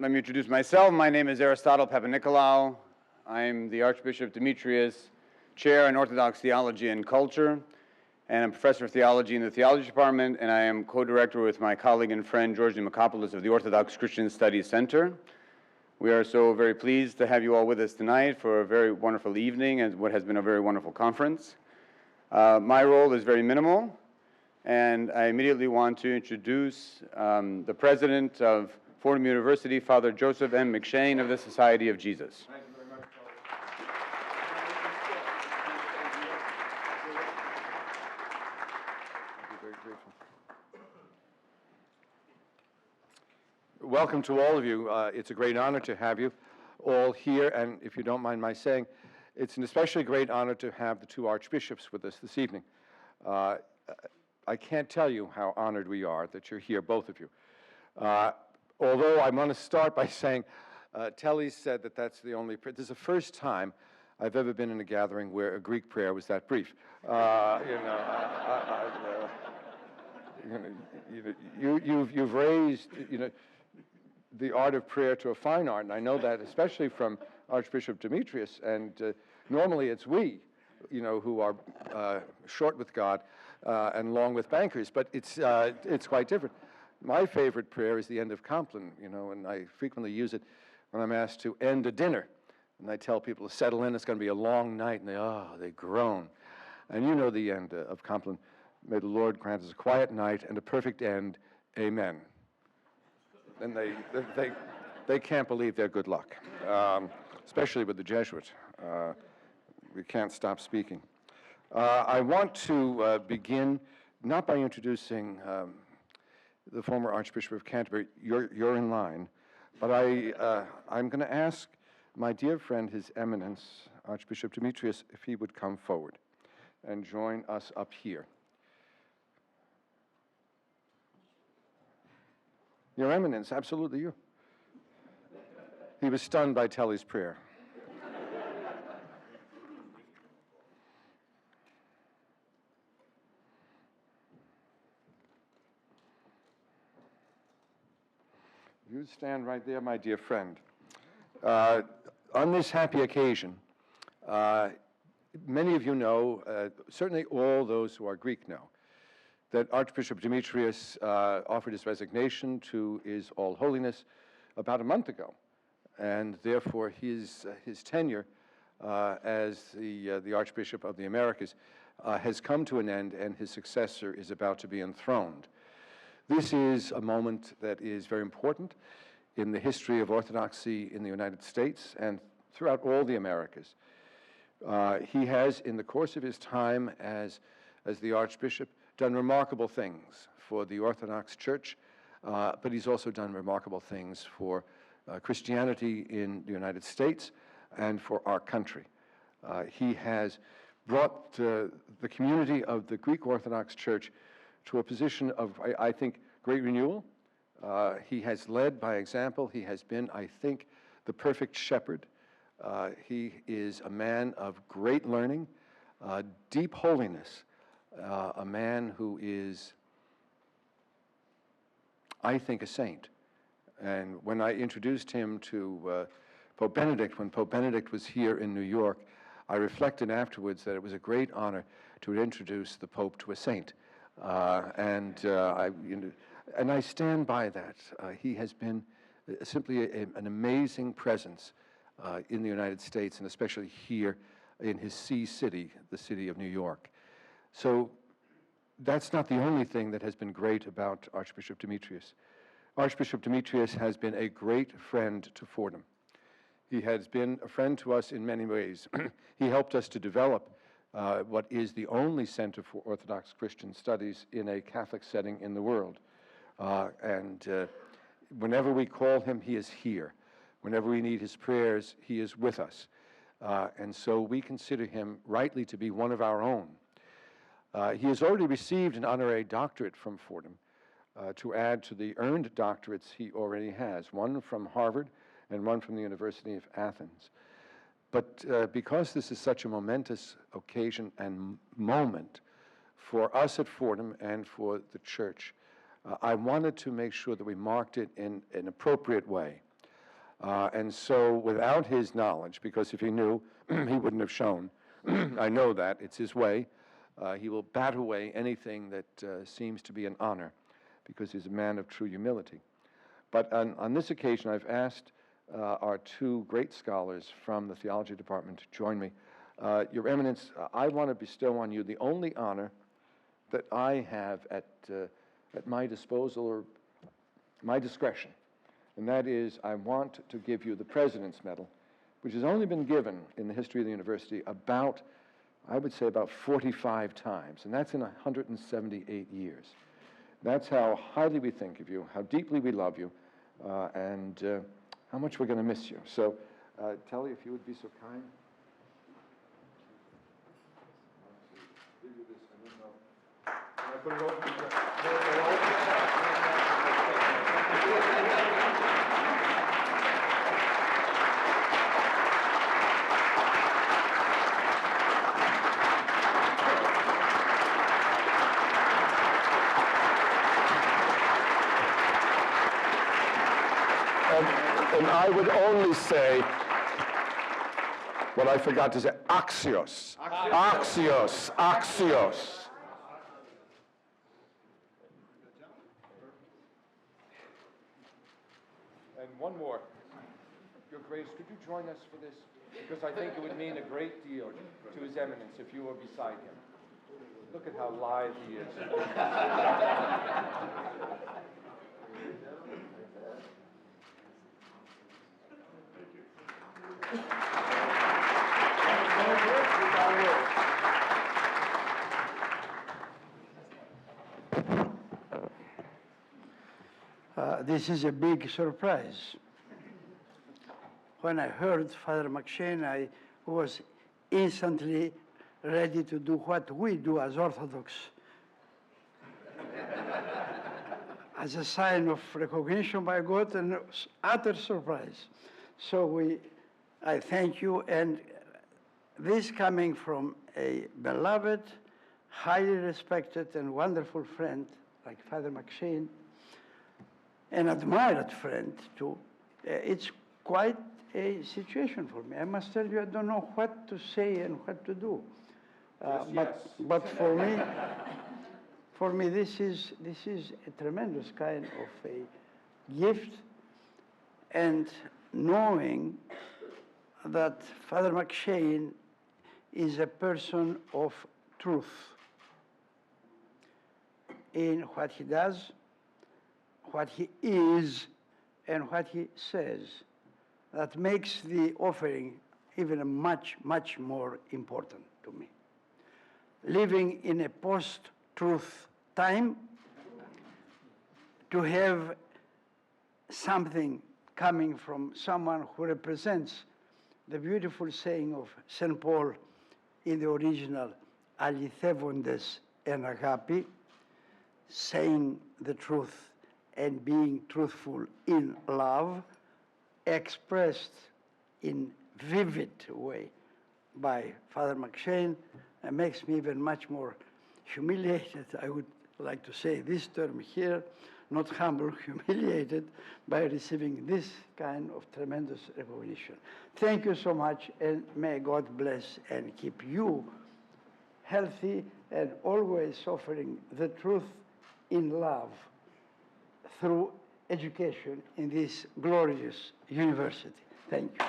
Let me introduce myself. My name is Aristotle Papanikolaou. I'm the Archbishop Demetrios Chair in Orthodox Theology and Culture, and I'm Professor of Theology in the Theology Department, and I am co-director with my colleague and friend George Dimakopoulos of the Orthodox Christian Studies Center. We are so very pleased to have you all with us tonight for a very wonderful evening and what has been a very wonderful conference. My role is very minimal, and I immediately want to introduce the president of Fordham University, Father Joseph M. McShane of the Society of Jesus. Thank you very much. Very grateful. Welcome to all of you. It's a great honor to have you all here, and if you don't mind my saying, it's an especially great honor to have the two archbishops with us this evening. I can't tell you how honored we are that you're here, both of you. Although I want to start by saying, Telly said that that's the only prayer. This is the first time I've ever been in a gathering where a Greek prayer was that brief. You've raised, the art of prayer to a fine art, and I know that especially from Archbishop Demetrios. And normally it's we, who are short with God and long with bankers, but it's quite different. My favorite prayer is the end of Compline, and I frequently use it when I'm asked to end a dinner. And I tell people to settle in, it's going to be a long night, and they groan. And you know the end of Compline. May the Lord grant us a quiet night and a perfect end. Amen. And they can't believe their good luck, especially with the Jesuit. We can't stop speaking. I want to begin not by introducing the former Archbishop of Canterbury. You're in line, but I'm going to ask my dear friend, His Eminence Archbishop Demetrios, if he would come forward and join us up here. Your Eminence, absolutely you. He was stunned by Telly's prayer. You stand right there, my dear friend. On this happy occasion, many of you know, certainly all those who are Greek know, that Archbishop Demetrios offered his resignation to His All Holiness about a month ago, and therefore his tenure as the Archbishop of the Americas has come to an end, and his successor is about to be enthroned. This is a moment that is very important in the history of Orthodoxy in the United States and throughout all the Americas. He has, in the course of his time as the Archbishop, done remarkable things for the Orthodox Church, but he's also done remarkable things for Christianity in the United States and for our country. He has brought the community of the Greek Orthodox Church to a position of, I think, great renewal. He has led by example. He has been, I think, the perfect shepherd. He is a man of great learning, deep holiness, a man who is, I think, a saint. And when I introduced him to Pope Benedict, when Pope Benedict was here in New York, I reflected afterwards that it was a great honor to introduce the Pope to a saint. And I stand by that. He has been simply an amazing presence in the United States, and especially here in his sea city, the city of New York. So that's not the only thing that has been great about Archbishop Demetrios. Archbishop Demetrios has been a great friend to Fordham. He has been a friend to us in many ways. He helped us to develop what is the only center for Orthodox Christian Studies in a Catholic setting in the world. Whenever we call him, he is here. Whenever we need his prayers, he is with us. And so we consider him rightly to be one of our own. He has already received an honorary doctorate from Fordham to add to the earned doctorates he already has, one from Harvard and one from the University of Athens. But because this is such a momentous occasion and moment for us at Fordham and for the church, I wanted to make sure that we marked it in an appropriate way. And so without his knowledge, because if he knew, he wouldn't have shown, I know that, it's his way, he will bat away anything that seems to be an honor, because he's a man of true humility. But on this occasion, I've asked our two great scholars from the theology department to join me. Your Eminence, I want to bestow on you the only honor that I have at my disposal or my discretion, and that is I want to give you the President's Medal, which has only been given in the history of the university about, I would say, about 45 times, and that's in 178 years. That's how highly we think of you, how deeply we love you, and how much we're going to miss you. So, Telly, if you would be so kind. Give you this, I don't know. Can I put it over? And I would only say what I forgot to say, axios. Axios. Axios. And one more. Your Grace, could you join us for this? Because I think it would mean a great deal to His Eminence if you were beside him. Look at how live he is. This is a big surprise. When I heard Father McShane, I was instantly ready to do what we do as Orthodox, as a sign of recognition by God and utter surprise. So I thank you, and this coming from a beloved, highly respected and wonderful friend like Father McShane, an admired friend too, it's quite a situation for me. I must tell you, I don't know what to say and what to do. But for me, this is a tremendous kind of a gift, and knowing that Father McShane is a person of truth in what he does, what he is, and what he says. That makes the offering even much, much more important to me. Living in a post-truth time, to have something coming from someone who represents the beautiful saying of St. Paul in the original, alithevondes en agapi, saying the truth and being truthful in love, expressed in vivid way by Father McShane, makes me even much more humiliated. I would like to say this term here, not humble, humiliated by receiving this kind of tremendous recognition. Thank you so much, and may God bless and keep you healthy and always offering the truth in love through education in this glorious university. Thank you.